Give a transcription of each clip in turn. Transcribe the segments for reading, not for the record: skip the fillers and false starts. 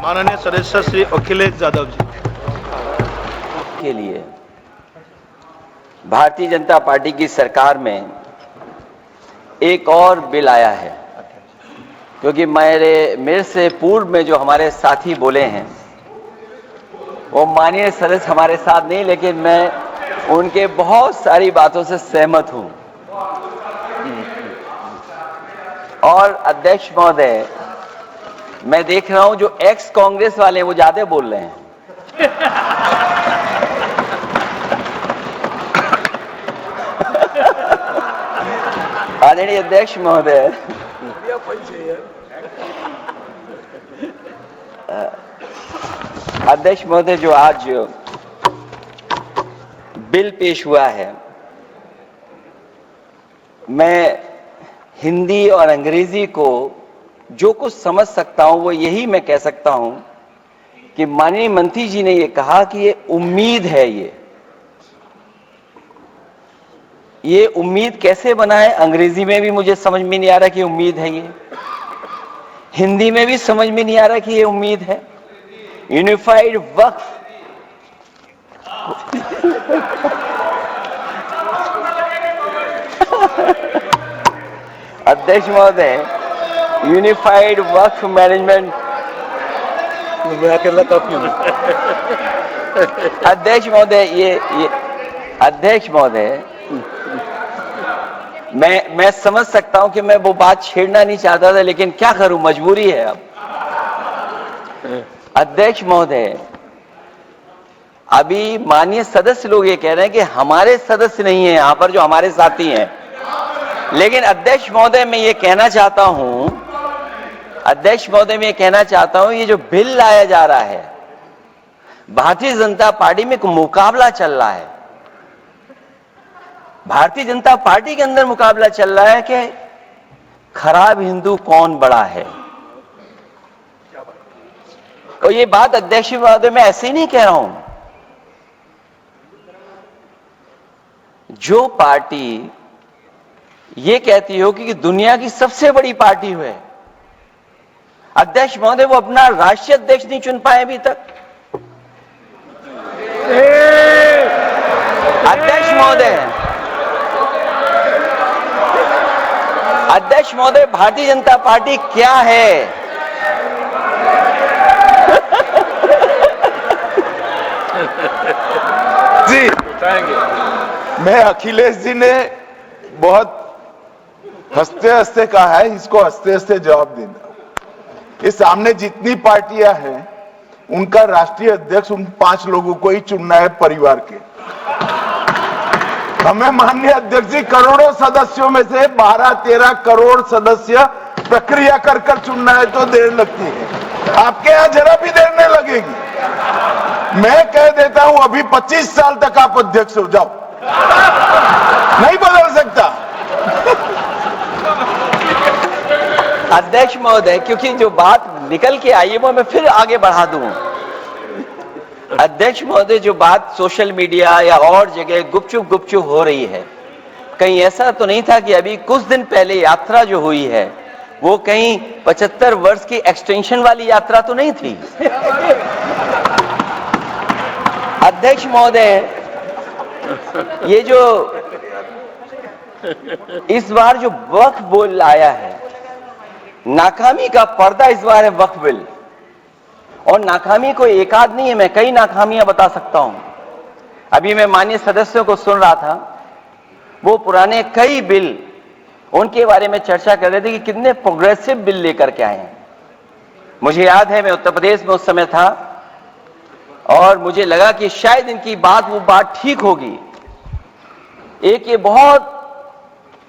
माननीय सदस्य श्री अखिलेश यादव जी के लिए भारतीय जनता पार्टी की सरकार में एक और बिल आया है, क्योंकि मेरे से पूर्व में जो हमारे साथी बोले हैं वो माननीय सदस्य हमारे साथ नहीं, लेकिन मैं उनके बहुत सारी बातों से सहमत हूं। और अध्यक्ष महोदय, मैं देख रहा हूं जो एक्स कांग्रेस वाले हैं वो ज्यादा बोल रहे हैं। आदरणीय अध्यक्ष महोदय, अध्यक्ष महोदय, जो आज बिल पेश हुआ है, मैं हिंदी और अंग्रेजी को जो कुछ समझ सकता हूं वो यही मैं कह सकता हूं कि माननीय मंत्री जी ने ये कहा कि ये उम्मीद है। ये उम्मीद कैसे बना है, अंग्रेजी में भी मुझे समझ में नहीं आ रहा कि उम्मीद है, ये हिंदी में भी समझ में नहीं आ रहा कि ये उम्मीद है। यूनिफाइड वक्फ अध्यक्ष महोदय, यूनिफाइड वक्फ मैनेजमेंट, अध्यक्ष महोदय, ये अध्यक्ष महोदय, मैं समझ सकता हूं कि मैं वो बात छेड़ना नहीं चाहता था, लेकिन क्या करूं, मजबूरी है अब। अध्यक्ष महोदय, अभी माननीय सदस्य लोग ये कह रहे हैं कि हमारे सदस्य नहीं है यहां पर जो हमारे साथी हैं, लेकिन अध्यक्ष महोदय मैं ये कहना चाहता हूं, अध्यक्ष महोदय मैं ये कहना चाहता हूं, ये जो बिल लाया जा रहा है, भारतीय जनता पार्टी में एक मुकाबला चल रहा है। भारतीय जनता पार्टी के अंदर मुकाबला चल रहा है कि खराब हिंदू कौन बड़ा है। और ये बात अध्यक्ष महोदय मैं ऐसे ही नहीं कह रहा हूं। जो पार्टी ये कहती हो कि दुनिया की सबसे बड़ी पार्टी है, अध्यक्ष महोदय वो अपना राष्ट्रीय अध्यक्ष नहीं चुन पाए अभी तक। अध्यक्ष महोदय, अध्यक्ष महोदय, भारतीय जनता पार्टी क्या है? जी, मैं अखिलेश जी ने बहुत हंसते हंसते कहा है, इसको हंसते हंसते जवाब देना। इस सामने जितनी पार्टियां हैं उनका राष्ट्रीय अध्यक्ष उन 5 लोगों को ही चुनना है परिवार के। हमें माननीय अध्यक्ष जी करोड़ों सदस्यों में से 12-13 करोड़ सदस्य प्रक्रिया कर कर चुनना है तो देर लगती है, आपके यहां जरा भी देर नहीं लगेगी। मैं कह देता हूं अभी 25 साल तक आप अध्यक्ष हो जाओ, नहीं बदल सकता। अध्यक्ष महोदय, क्योंकि जो बात निकल के आई है वो मैं फिर आगे बढ़ा दूं। अध्यक्ष महोदय, जो बात सोशल मीडिया या और जगह गुपचुप हो रही है, कहीं ऐसा तो नहीं था कि अभी कुछ दिन पहले यात्रा जो हुई है वो कहीं 75 वर्ष की एक्सटेंशन वाली यात्रा तो नहीं थी। अध्यक्ष महोदय, ये जो इस बार जो वक्फ बिल आया है, नाकामी का पर्दा इस बार है वक्फ बिल। और नाकामी कोई एक आध नहीं है, मैं कई नाकामियां बता सकता हूं। अभी मैं माननीय सदस्यों को सुन रहा था, वो पुराने कई बिल उनके बारे में चर्चा कर रहे थे कि कितने प्रोग्रेसिव बिल लेकर के आए हैं। मुझे याद है मैं उत्तर प्रदेश में उस समय था और मुझे लगा कि शायद इनकी वो बात ठीक होगी। एक ये बहुत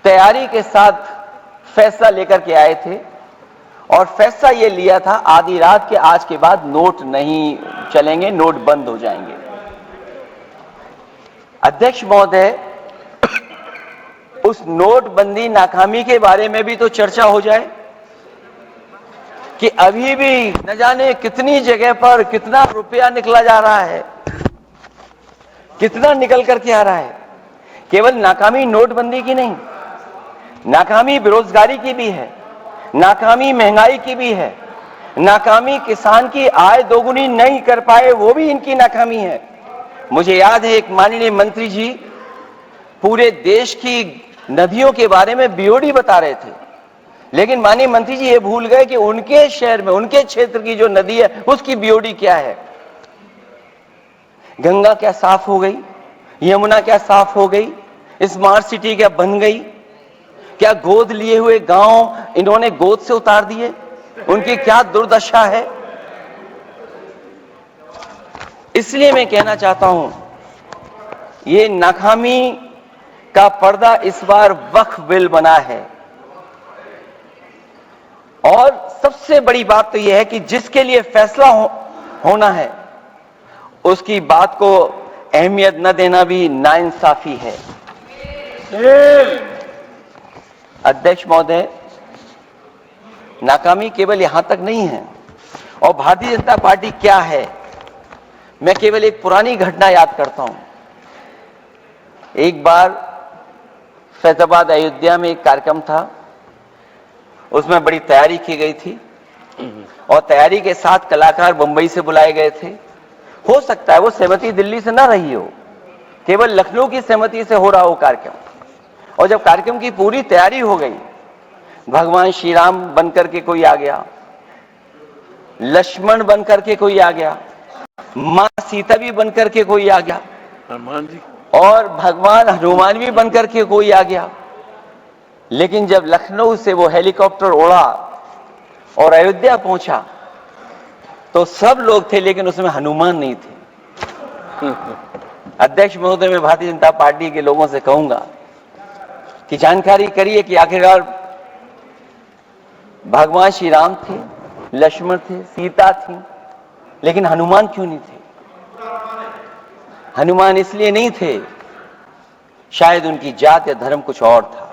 तैयारी के साथ फैसला लेकर के आए थे और फैसला ये लिया था आधी रात के आज के बाद नोट नहीं चलेंगे, नोट बंद हो जाएंगे। अध्यक्ष महोदय, उस नोटबंदी नाकामी के बारे में भी तो चर्चा हो जाए कि अभी भी न जाने कितनी जगह पर कितना रुपया निकला जा रहा है, कितना निकल करके आ रहा है। केवल नाकामी नोटबंदी की नहीं, नाकामी बेरोजगारी की भी है, नाकामी महंगाई की भी है, नाकामी किसान की आय दोगुनी नहीं कर पाए, वो भी इनकी नाकामी है। मुझे याद है एक माननीय मंत्री जी पूरे देश की नदियों के बारे में बीओडी बता रहे थे, लेकिन माननीय मंत्री जी ये भूल गए कि उनके शहर में, उनके क्षेत्र की जो नदी है उसकी बीओडी क्या है। गंगा क्या साफ हो गई? यमुना क्या साफ हो गई? स्मार्ट सिटी क्या बन गई? क्या गोद लिए हुए गांव इन्होंने गोद से उतार दिए? उनकी क्या दुर्दशा है? इसलिए मैं कहना चाहता हूं, ये नाकामी का पर्दा इस बार वक्फ बिल बना है। और सबसे बड़ी बात तो यह है कि जिसके लिए फैसला होना है उसकी बात को अहमियत न देना भी नाइंसाफी है। अध्यक्ष महोदय, नाकामी केवल यहां तक नहीं है। और भारतीय जनता पार्टी क्या है, मैं केवल एक पुरानी घटना याद करता हूं। एक बार फैजाबाद अयोध्या में एक कार्यक्रम था, उसमें बड़ी तैयारी की गई थी और तैयारी के साथ कलाकार मुंबई से बुलाए गए थे। हो सकता है वो सहमति दिल्ली से ना रही हो, केवल लखनऊ की सहमति से हो रहा हो कार्यक्रम। और जब कार्यक्रम की पूरी तैयारी हो गई, भगवान श्री राम बनकर के कोई आ गया, लक्ष्मण बनकर के कोई आ गया, मां सीता भी बनकर के कोई आ गया, हनुमान जी और भगवान हनुमान भी बनकर के कोई आ गया। लेकिन जब लखनऊ से वो हेलीकॉप्टर उड़ा और अयोध्या पहुंचा तो सब लोग थे, लेकिन उसमें हनुमान नहीं थे। अध्यक्ष महोदय, मैं भारतीय जनता पार्टी के लोगों से कहूंगा कि जानकारी करिए कि आखिरकार भगवान श्री राम थे, लक्ष्मण थे, सीता थी, लेकिन हनुमान क्यों नहीं थे? हनुमान इसलिए नहीं थे, शायद उनकी जात या धर्म कुछ और था।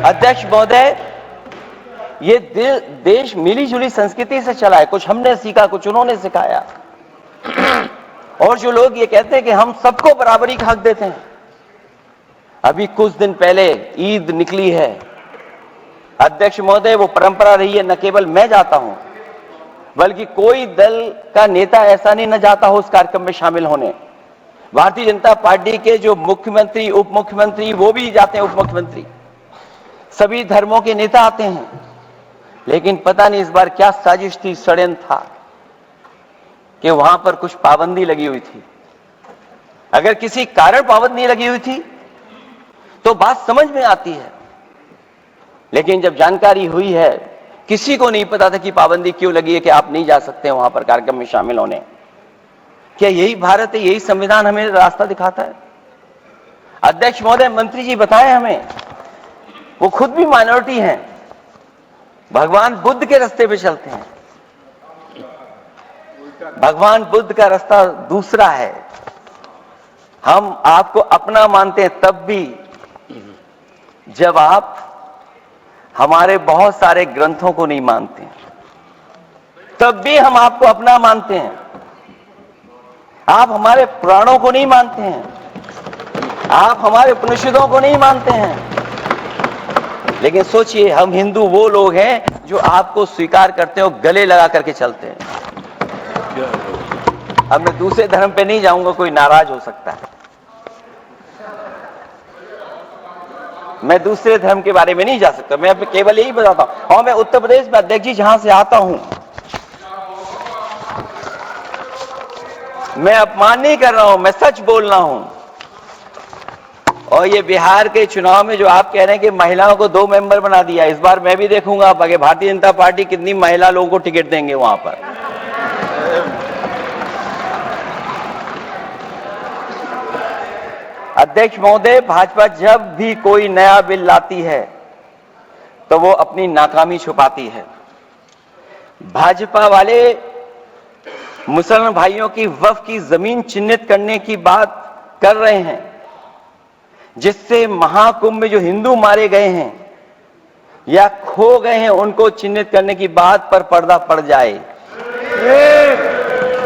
अध्यक्ष महोदय, ये देश मिली जुली संस्कृति से चला है। कुछ हमने सीखा, कुछ उन्होंने सिखाया। और जो लोग ये कहते हैं कि हम सबको बराबरी का हक देते हैं, अभी कुछ दिन पहले ईद निकली है। अध्यक्ष महोदय, वो परंपरा रही है, न केवल मैं जाता हूं बल्कि कोई दल का नेता ऐसा नहीं न जाता हो उस कार्यक्रम में शामिल होने। भारतीय जनता पार्टी के जो मुख्यमंत्री, उप मुख्यमंत्री, वो भी जाते हैं, उप मुख्यमंत्री, सभी धर्मों के नेता आते हैं। लेकिन पता नहीं इस बार क्या साजिश थी, षड्यंत्र था कि वहां पर कुछ पाबंदी लगी हुई थी। अगर किसी कारण पाबंदी लगी हुई थी तो बात समझ में आती है, लेकिन जब जानकारी हुई है, किसी को नहीं पता था कि पाबंदी क्यों लगी है, कि आप नहीं जा सकते वहां पर कार्यक्रम में शामिल होने। क्या यही भारत है, यही संविधान हमें रास्ता दिखाता है? अध्यक्ष महोदय, मंत्री जी बताएं हमें, वो खुद भी माइनॉरिटी हैं, भगवान बुद्ध के रास्ते पे चलते हैं। भगवान बुद्ध का रास्ता दूसरा है। हम आपको अपना मानते हैं तब भी जब आप हमारे बहुत सारे ग्रंथों को नहीं मानते हैं, तब भी हम आपको अपना मानते हैं। आप हमारे पुराणों को नहीं मानते हैं, आप हमारे उपनिषदों को नहीं मानते हैं, लेकिन सोचिए, हम हिंदू वो लोग हैं जो आपको स्वीकार करते हैं और गले लगा करके चलते हैं। अब मैं दूसरे धर्म पे नहीं जाऊंगा, कोई नाराज हो सकता है। मैं दूसरे धर्म के बारे में नहीं जा सकता, मैं केवल यही बताता हूं। और मैं उत्तर प्रदेश में, अध्यक्ष जी, जहां से आता हूं, मैं अपमान नहीं कर रहा हूं, मैं सच बोल रहा हूं। और ये बिहार के चुनाव में जो आप कह रहे हैं कि महिलाओं को 2 मेंबर बना दिया, इस बार मैं भी देखूंगा आगे भारतीय जनता पार्टी कितनी महिला लोगों को टिकट देंगे वहां पर। अध्यक्ष महोदय, भाजपा जब भी कोई नया बिल लाती है तो वो अपनी नाकामी छुपाती है। भाजपा वाले मुसलमान भाइयों की वक्फ की जमीन चिन्हित करने की बात कर रहे हैं, जिससे महाकुंभ में जो हिंदू मारे गए हैं या खो गए हैं, उनको चिन्हित करने की बात पर पर्दा पड़ जाए।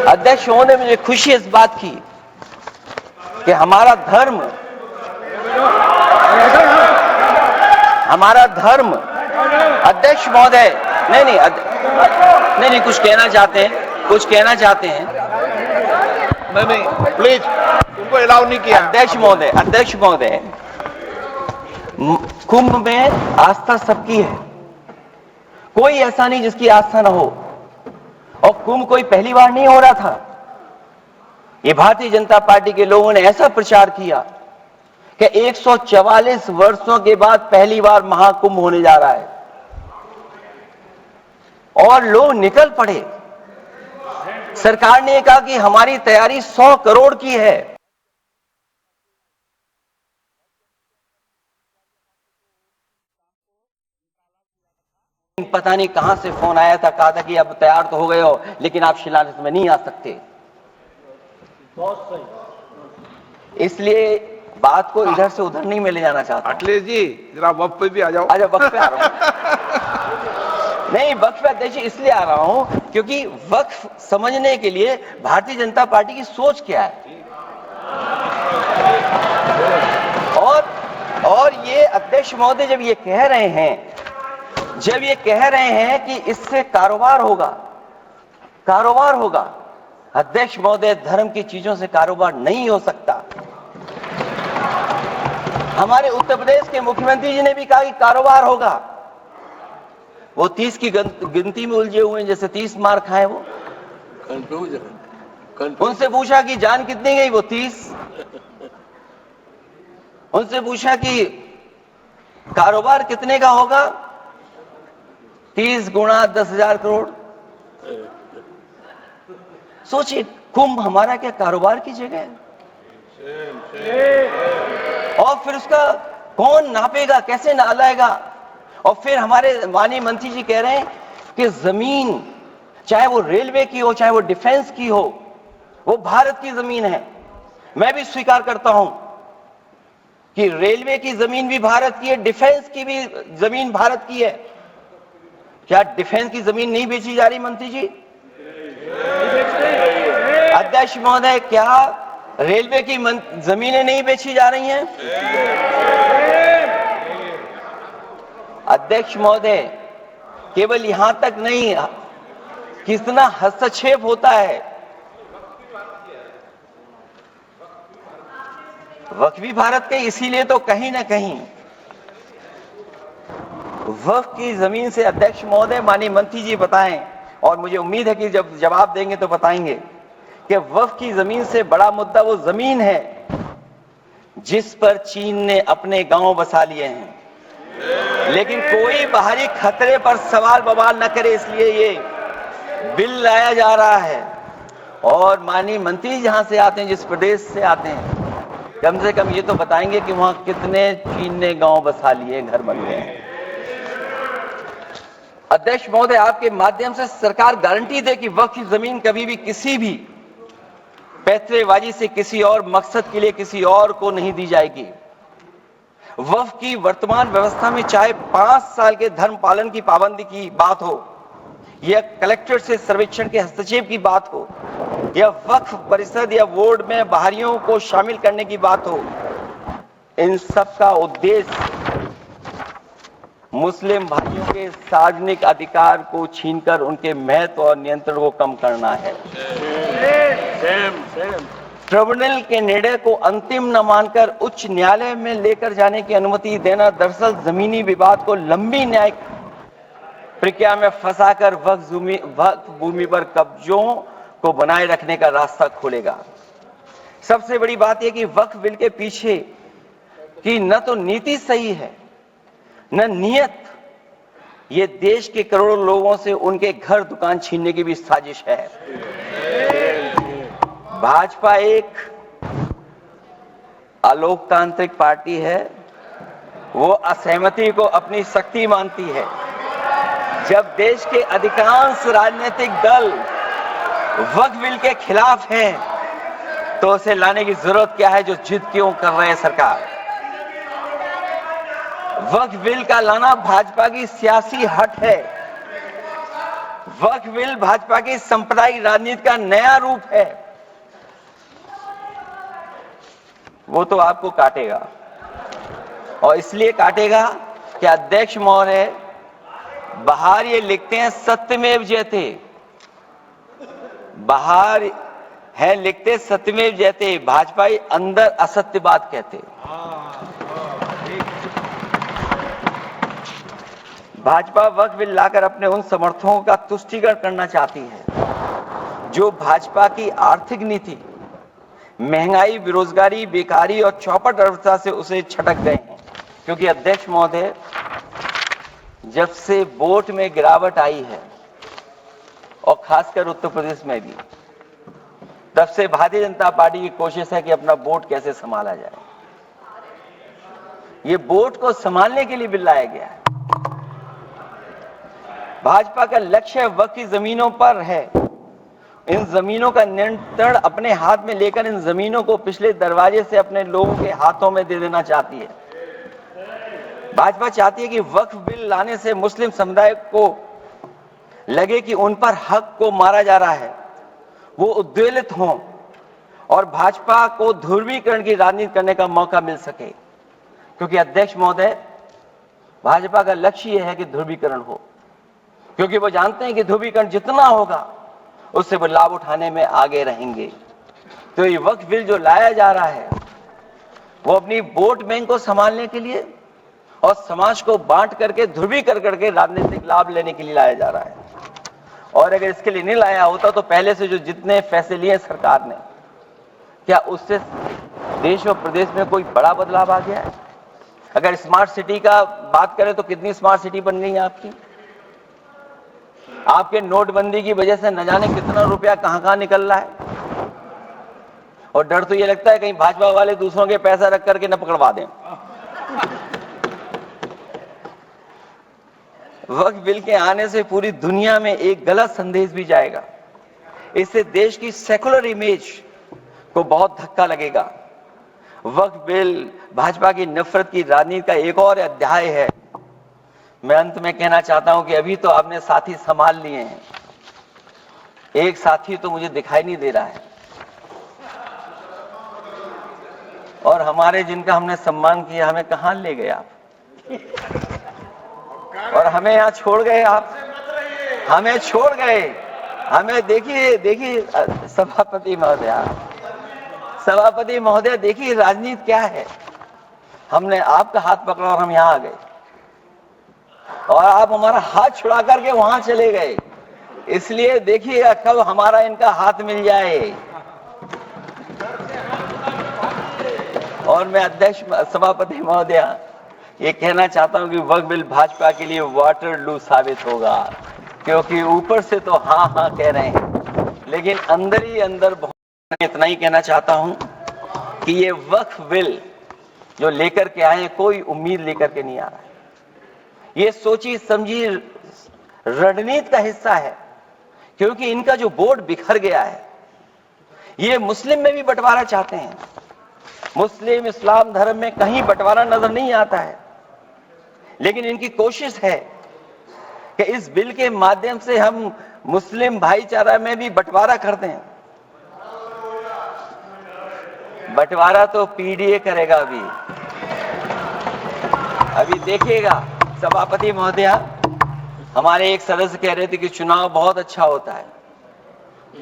अध्यक्ष महोदय, मुझे खुशी इस बात की कि हमारा धर्म अध्यक्ष महोदय, नहीं, कुछ कहना चाहते हैं। नहीं प्लीज, उनको अलाउ नहीं किया। अध्यक्ष महोदय, कुंभ में आस्था सबकी है, कोई ऐसा नहीं जिसकी आस्था ना हो। और कुंभ कोई पहली बार नहीं हो रहा था। ये भारतीय जनता पार्टी के लोगों ने ऐसा प्रचार किया कि 144 वर्षों के बाद पहली बार महाकुंभ होने जा रहा है, और लोग निकल पड़े। सरकार ने कहा कि हमारी तैयारी 100 करोड़ की है। पता नहीं कहां से फोन आया था, कहा था कि अब तैयार तो हो गए हो, लेकिन आप शिलान्यास में नहीं आ सकते। इसलिए बात को इधर से उधर नहीं में ले जाना चाहता। अखिलेश जी जरा वक्त पे भी आ जाओ। अच्छा, वक्त पे आ रहा हूं। नहीं, वक्त पे अध्यक्ष इसलिए आ रहा हूं क्योंकि वक्त समझने के लिए भारतीय जनता पार्टी की सोच क्या है। और ये अध्यक्ष महोदय जब ये कह रहे हैं कि इससे कारोबार होगा, अध्यक्ष महोदय, धर्म की चीजों से कारोबार नहीं हो सकता। हमारे उत्तर प्रदेश के मुख्यमंत्री जी ने भी कहा कि कारोबार होगा। वो 30 की गिनती में उलझे हुए हैं, जैसे 30 मार खाए वो। उनसे पूछा कि जान कितनी गई, वो 30। उनसे पूछा कि कारोबार कितने का होगा, 30 गुणा 10,000 करोड़। सोचिए, कुंभ हमारा क्या कारोबार की जगह है? और फिर उसका कौन नापेगा, कैसे नालाएगा? और फिर हमारे माननीय मंत्री जी कह रहे हैं कि जमीन, चाहे वो रेलवे की हो, चाहे वो डिफेंस की हो, वो भारत की जमीन है। मैं भी स्वीकार करता हूं कि रेलवे की जमीन भी भारत की है, डिफेंस की भी जमीन भारत की है। क्या डिफेंस की जमीन नहीं बेची जा रही मंत्री जी? अध्यक्ष महोदय, क्या रेलवे की जमीनें नहीं बेची जा रही हैं? अध्यक्ष महोदय, केवल यहां तक नहीं, कितना हस्तक्षेप होता है। वक्फ भी भारत के, इसीलिए तो कहीं ना कहीं वक्फ की जमीन से, अध्यक्ष महोदय, माननीय मंत्री जी बताएं, और मुझे उम्मीद है कि जब जवाब देंगे तो बताएंगे कि वक्फ की जमीन से बड़ा मुद्दा वो जमीन है जिस पर चीन ने अपने गांव बसा लिए हैं। लेकिन कोई बाहरी खतरे पर सवाल बवाल न करे, इसलिए ये बिल लाया जा रहा है। और माननीय मंत्री जहां से आते हैं, जिस प्रदेश से आते हैं, कम से कम ये तो बताएंगे कि वहां कितने चीन ने गांव बसा लिए, घर बन गए हैं। अध्यक्ष महोदय, आपके माध्यम से सरकार गारंटी दे कि वक्फ की जमीन कभी भी किसी भी पैतरेबाजी से किसी और मकसद के लिए किसी और को नहीं दी जाएगी। वक्फ की वर्तमान व्यवस्था में चाहे 5 साल के धर्म पालन की पाबंदी की बात हो, या कलेक्टर से सर्वेक्षण के हस्तक्षेप की बात हो, या वक्फ परिषद या बोर्ड में बाहरियों को शामिल करने की बात हो, इन सब का उद्देश्य मुस्लिम भाइयों के सार्वजनिक अधिकार को छीनकर उनके महत्व और नियंत्रण को कम करना है। ट्रिब्यूनल के निर्णय को अंतिम न मानकर उच्च न्यायालय में लेकर जाने की अनुमति देना दरअसल जमीनी विवाद को लंबी न्यायिक प्रक्रिया में फंसाकर वक्फ भूमि पर कब्जों को बनाए रखने का रास्ता खोलेगा। सबसे बड़ी बात यह कि वक्फ बिल के पीछे की न तो नीति सही है, न नियत। ये देश के करोड़ों लोगों से उनके घर दुकान छीनने की भी साजिश है। भाजपा एक अलोकतांत्रिक पार्टी है, वो असहमति को अपनी शक्ति मानती है। जब देश के अधिकांश राजनीतिक दल वक्फ बिल के खिलाफ हैं, तो उसे लाने की जरूरत क्या है, जो जिद क्यों कर रहे हैं सरकार? वक्फ बिल का लाना भाजपा की सियासी हट है। वक्फ बिल भाजपा की सांप्रदायिक राजनीति का नया रूप है। वो तो आपको काटेगा, और इसलिए काटेगा कि अध्यक्ष महोदय, बाहर ये लिखते हैं सत्यमेव जयते, बाहर है लिखते सत्यमेव जयते, भाजपाई अंदर असत्य बात कहते। भाजपा वक्फ बिल लाकर अपने उन समर्थकों का तुष्टीकरण करना चाहती है जो भाजपा की आर्थिक नीति, महंगाई, बेरोजगारी, बेकारी और चौपट अर्थव्यवस्था से उसे छटक गए हैं। क्योंकि अध्यक्ष महोदय, जब से वोट में गिरावट आई है और खासकर उत्तर प्रदेश में भी, तब से भारतीय जनता पार्टी की कोशिश है कि अपना वोट कैसे संभाला जाए। ये वोट को संभालने के लिए बिल लाया गया है। भाजपा का लक्ष्य वक्फ की जमीनों पर है। इन जमीनों का नियंत्रण अपने हाथ में लेकर इन जमीनों को पिछले दरवाजे से अपने लोगों के हाथों में दे देना चाहती है। भाजपा चाहती है कि वक्फ बिल लाने से मुस्लिम समुदाय को लगे कि उन पर हक को मारा जा रहा है, वो उद्वेलित हों और भाजपा को ध्रुवीकरण की राजनीति करने का मौका मिल सके। क्योंकि अध्यक्ष महोदय, भाजपा का लक्ष्य यह है कि ध्रुवीकरण हो, क्योंकि वो जानते हैं कि ध्रुवीकरण जितना होगा उससे वो लाभ उठाने में आगे रहेंगे। तो ये वक्फ बिल जो लाया जा रहा है वो अपनी वोट बैंक को संभालने के लिए और समाज को बांट करके ध्रुवीकरण करके राजनीतिक लाभ लेने के लिए लाया जा रहा है। और अगर इसके लिए नहीं लाया होता तो पहले से जो जितने फैसले लिए सरकार ने, क्या उससे देश और प्रदेश में कोई बड़ा बदलाव आ गया है? अगर स्मार्ट सिटी का बात करें तो कितनी स्मार्ट सिटी बन गई है आपकी? आपके नोटबंदी की वजह से न जाने कितना रुपया कहां निकल रहा है। और डर तो ये लगता है कहीं भाजपा वाले दूसरों के पैसा रख करके न पकड़वा दें। वक्फ बिल के आने से पूरी दुनिया में एक गलत संदेश भी जाएगा। इससे देश की सेकुलर इमेज को बहुत धक्का लगेगा। वक्फ बिल भाजपा की नफरत की राजनीति का एक और अध्याय है। मैं अंत में कहना चाहता हूं कि अभी तो आपने साथी संभाल लिए हैं, एक साथी तो मुझे दिखाई नहीं दे रहा है। और हमारे जिनका हमने सम्मान किया, हमें कहां ले गए आप? और हमें यहां छोड़ गए आप, हमें छोड़ गए। हमें देखिए सभापति महोदय देखिए राजनीति क्या है। हमने आपका हाथ पकड़ा और हम यहां आ गए और आप हमारा हाथ छुड़ा करके वहां चले गए। इसलिए देखिए कब हमारा इनका हाथ मिल जाए। और मैं अध्यक्ष सभापति महोदय ये कहना चाहता हूं कि वक्फ बिल भाजपा के लिए वाटरलू साबित होगा। क्योंकि ऊपर से तो हाँ हाँ कह रहे हैं, लेकिन अंदर ही अंदर बहुत। इतना ही कहना चाहता हूं कि ये वक्फ बिल जो लेकर के आए हैं, कोई उम्मीद लेकर के नहीं आ रहा है। ये सोची समझी रणनीति का हिस्सा है। क्योंकि इनका जो बोर्ड बिखर गया है, ये मुस्लिम में भी बंटवारा चाहते हैं। मुस्लिम इस्लाम धर्म में कहीं बंटवारा नजर नहीं आता है, लेकिन इनकी कोशिश है कि इस बिल के माध्यम से हम मुस्लिम भाईचारा में भी बंटवारा करते हैं। बंटवारा तो पीडीए करेगा। अभी देखिएगा सभापति महोदय, हमारे एक सदस्य कह रहे थे कि चुनाव बहुत अच्छा होता है।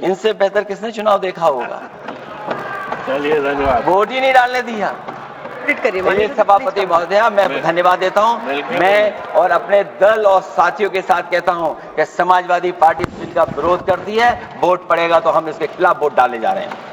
इनसे बेहतर किसने चुनाव देखा होगा? चलिए धन्यवाद। वोट ही नहीं डालने दिया। सभापति महोदय, मैं धन्यवाद देता हूं। मैं और अपने दल और साथियों के साथ कहता हूं कि समाजवादी पार्टी बिल का विरोध करती है। वोट पड़ेगा तो हम इसके खिलाफ वोट डालने जा रहे हैं।